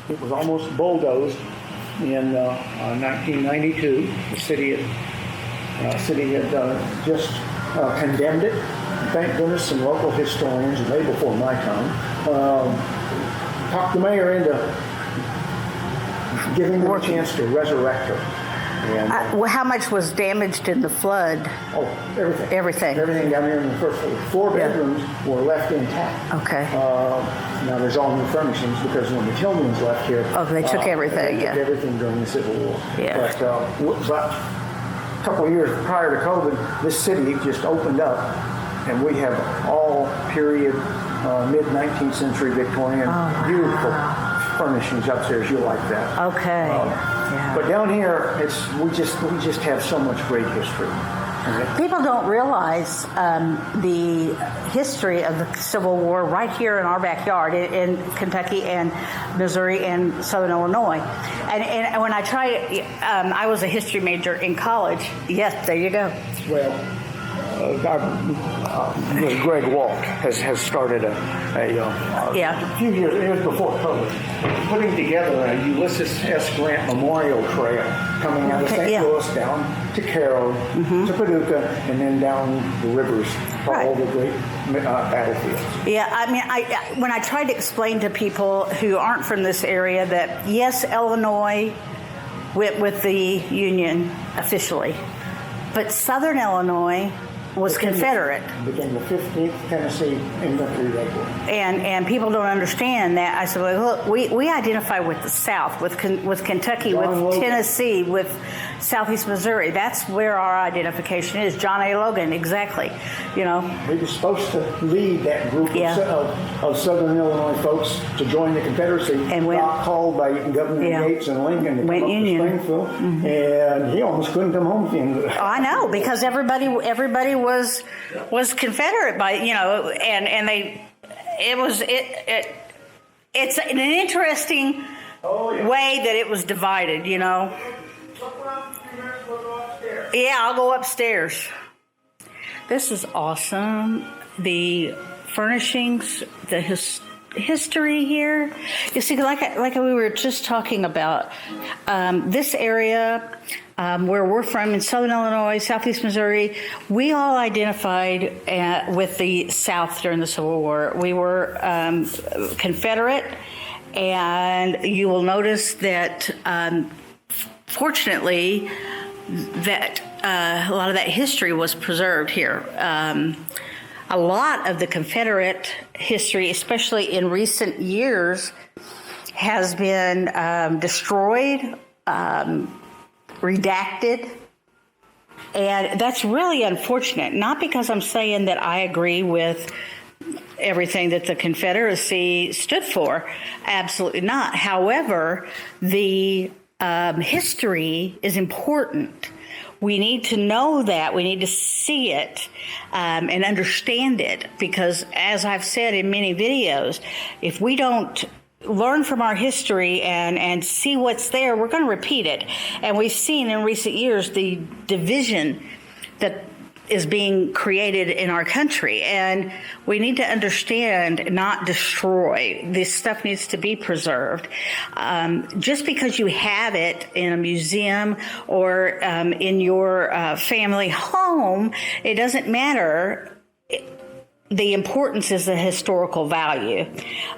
it was almost bulldozed in 1992. The city had just condemned it. Thank goodness some local historians, way before my time, talked the mayor into giving them a chance to resurrect her. And, how much was damaged in the flood? Oh, everything. Everything. Everything down here in the first floor. 4 bedrooms were left intact. Okay. Now there's all new furnishings because when the Tilgmans left here, they took everything. They took everything during the Civil War. Yeah. But a couple of years prior to COVID, this city just opened up, and we have all period mid-19th century Victorian, beautiful furnishings upstairs. You'll like that. Okay. But down here, we just have so much great history. People don't realize the history of the Civil War right here in our backyard in Kentucky and Missouri and Southern Illinois. And when I tried, I was a history major in college. Yes, there you go. Well, Greg Walt has started a few years before COVID, putting together a Ulysses S. Grant Memorial Trail coming out of St. Louis down to Carroll, to Paducah, and then down the rivers for all the great battlefields. Yeah, I mean, when I tried to explain to people who aren't from this area that, yes, Illinois went with the Union officially, but Southern Illinois was Confederate. Became the 15th Tennessee Infantry Regiment. And people don't understand that. I said, well, look, we identify with the South, with Kentucky, with Tennessee, with Southeast Missouri. That's where our identification is. John A. Logan, exactly. You know, he was supposed to lead that group of Southern Illinois folks to join the Confederacy. And got called by Governor Gates and Lincoln to come up to Springfield, and he almost couldn't come home at the end of it. I know, because everybody was Confederate by, you know, and it's an interesting way that it was divided, you know. Yeah, I'll go upstairs. This is awesome. The furnishings, the history here. You see, like we were just talking about, this area where we're from in Southern Illinois, Southeast Missouri, we all identified with the South during the Civil War. We were Confederate, and you will notice that, fortunately, that a lot of that history was preserved here. A lot of the Confederate history, especially in recent years, has been destroyed, redacted, and that's really unfortunate. Not because I'm saying that I agree with everything that the Confederacy stood for. Absolutely not. However, the history is important. We need to know that. We need to see it and understand it, because as I've said in many videos, if we don't learn from our history and see what's there, we're going to repeat it. And we've seen in recent years the division that is being created in our country, and we need to understand, not destroy. This stuff needs to be preserved. Just because you have it in a museum or in your family home, it doesn't matter. The importance is the historical value,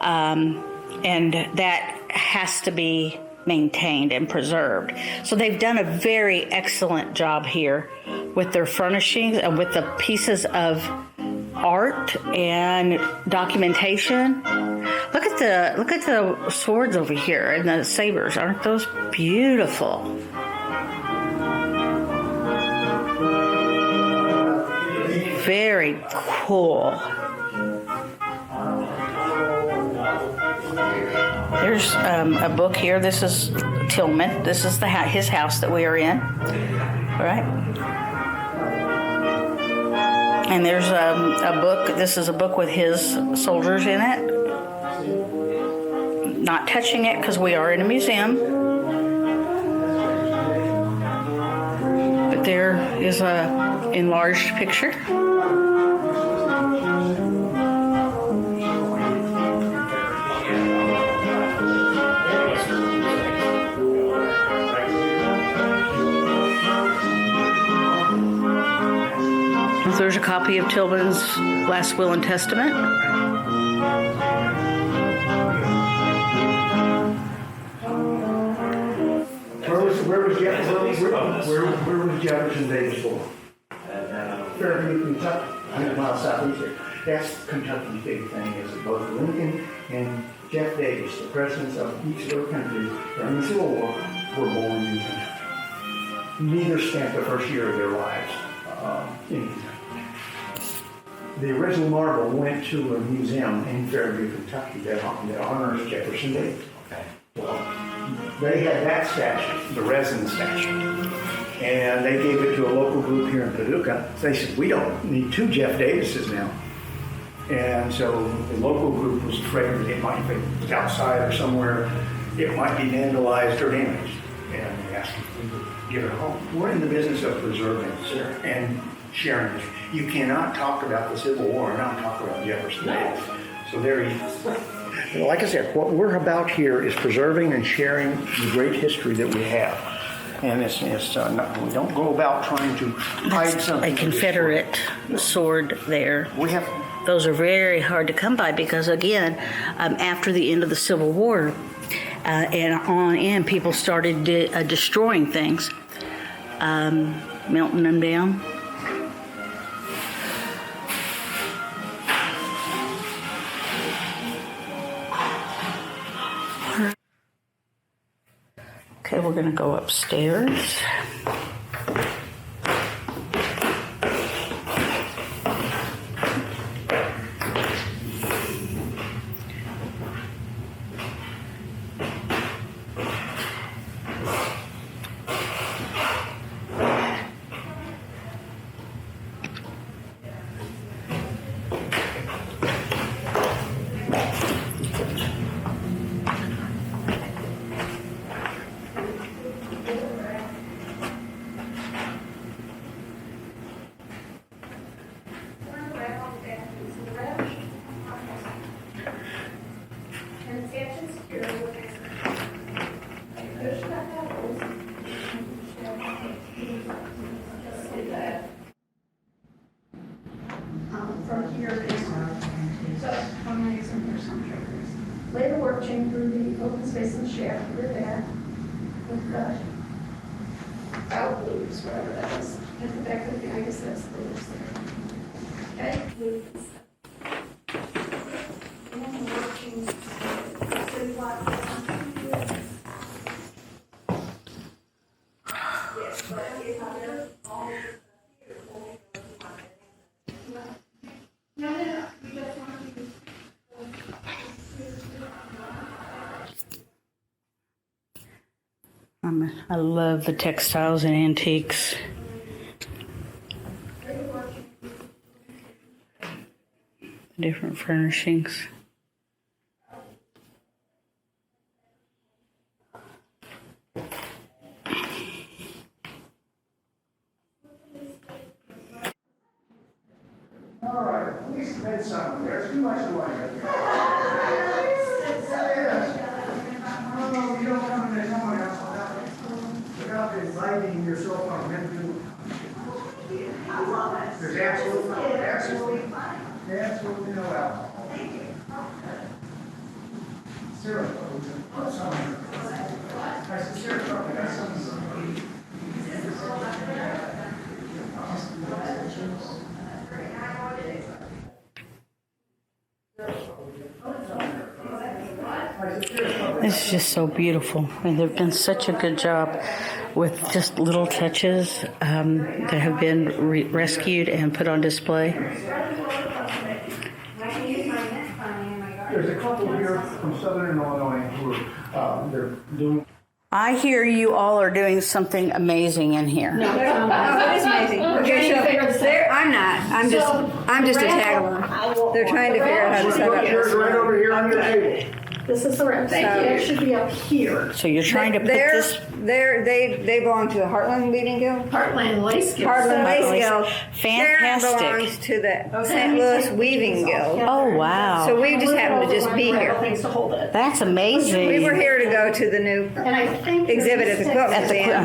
and that has to be maintained and preserved. So they've done a very excellent job here with their furnishings and with the pieces of art and documentation. Look at the swords over here and the sabers. Aren't those beautiful? Very cool. There's a book here. This is Tilgman. This is his house that we are in, right? And there's a book. This is a book with his soldiers in it. Not touching it because we are in a museum. But there is a enlarged picture. there's a copy of Tilgman's last will and testament. Where was Jefferson Davis born? Fairview, Kentucky, 100 miles southeast here. That's Kentucky's big thing, is that both Lincoln and Jeff Davis, the presidents of each of their countries during the Civil War, were born in Kentucky. Neither spent the first year of their lives in Kentucky. The original marble went to a museum in Fairview, Kentucky that honors Jefferson Davis. Well, they had that statue, the resin statue, and they gave it to a local group here in Paducah. They said, we don't need 2 Jeff Davises now. And so the local group was afraid that it might be outside or somewhere, it might be vandalized or damaged. And they asked if we would give it a home. We're in the business of preserving and sharing it. You cannot talk about the Civil War and not talk about Jefferson Davis. So there he is. Like I said, what we're about here is preserving and sharing the great history that we have. And it's not, we don't go about trying to hide something. A Confederate sword there. We have. Those are very hard to come by because, again, after the end of the Civil War and on in, people started destroying things, melting them down. Okay, we're going to go upstairs. Later work changed through the open space in the shaft. We're there with the out loops, whatever that is. At the back of the, I guess that's the loops there. Okay? Loops. And then the work changed to the block. Yes, but it's not there. All no. You just want to use. I love the textiles and antiques. Different furnishings. All right, at least made some. There's too much to like. You don't come into someone else without inviting yourself on them. There's absolutely no alcohol. Thank you. Sarah, I said, Sarah, got something. It's just so beautiful, and they've done such a good job with just little touches that have been rescued and put on display. There's a couple here from Southern Illinois who are they're doing. I hear you all are doing something amazing in here. No, it is amazing. Okay, so I'm not. I'm just a tag along. They're trying to figure out how to set up Yours this. right over here on your table. This is the ramp. Thank you. It should be up here. So you're trying to put this. They belong to the Heartland Weaving Guild. Heartland Lace Guild. Heartland Lace Guild. Fantastic. Sharon belongs to the St. Louis Weaving Guild. Oh, wow. So we just happen to just be here. Things to hold it. That's amazing. We were here to go to the new And I think exhibit at the Quilt Museum.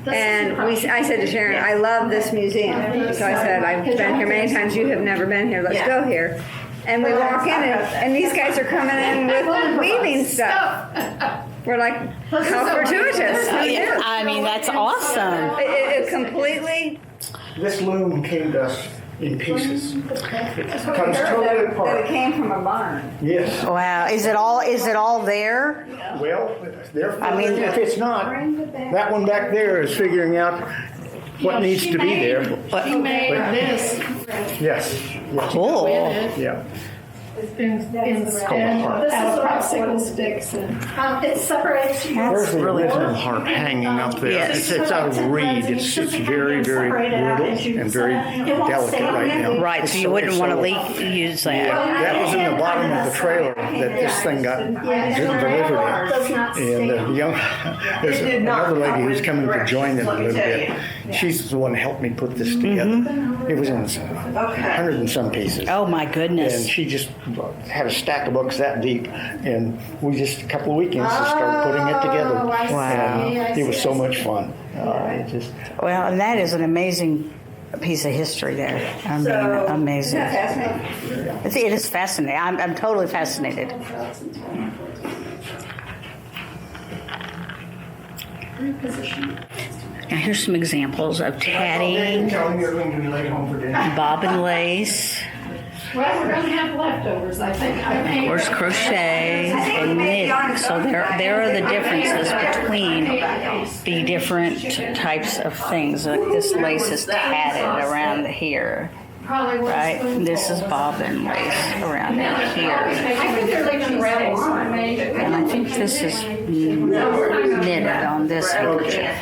And I said to Sharon, I love this museum. So I said, I've been here many times, you have never been here, let's go here. And we walk in and these guys are coming in with weaving stuff. We're like, how fortuitous. Who knew? I mean, that's awesome. It completely... This loom came to us in pieces. It comes totally That it apart. came from a barn. Yes. Wow. Is it all there? Well, therefore, I mean- if it's not, that one back there is figuring out what needs to be there. She made this. Yes. Yes. Cool. Yeah. And out of popsicle sticks. And it separates you. There's the really original cool. harp hanging up there. Yes. It's out of reed. It's very, very brittle and very delicate right now. Right. So you wouldn't want to use that. That was in the bottom of the trailer that this thing got delivered in. And there's another lady who's coming to join in a little bit. She's the one that helped me put this together. It was in 100 and some pieces. Oh my And goodness. she just had a stack of books that deep, and we just a couple of weekends just started putting it together. Wow. And it was so much fun. It just Well, and that is an amazing piece of history there. I mean, amazing. It is fascinating. I'm totally fascinated. Now here's some examples of tatting, bobbin lace, Well, we're going to have leftovers, I think. of course crochet, and knit. So there are the differences between the different types of things. Like this lace is tatted around here, right? And this is bobbin lace around here. I think they're like unravels. And I think this is knitted on this handkerchief.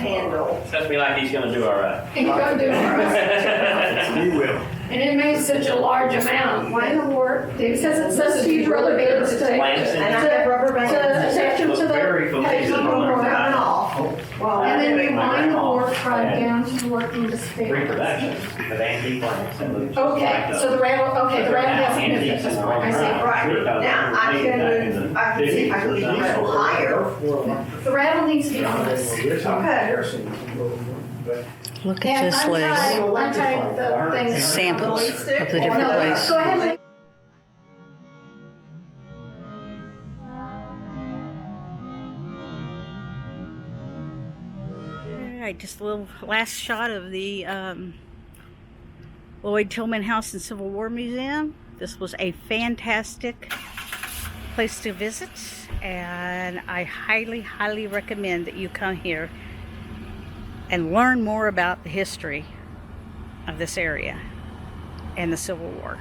Sounds to me like he's gonna do all right. And you're going to do it. you will. And it made such a large amount. Why the work? It says to use rubber bands to attach them to the Very pages of the familiar. board. And then you wind the board right down to the working to stick. Reproduction of antique plants. Okay, so the rattle has significance. I see. Right. Now, I can see if I can leave it a little higher. The rattle needs to be on this. Okay. Look And at this lace. I'm tying the things. Samples of the different No, lace. go ahead. All right, just a little last shot of the Lloyd Tilgman House and Civil War Museum. This was a fantastic place to visit, and I highly, highly recommend that you come here and learn more about the history of this area and the Civil War.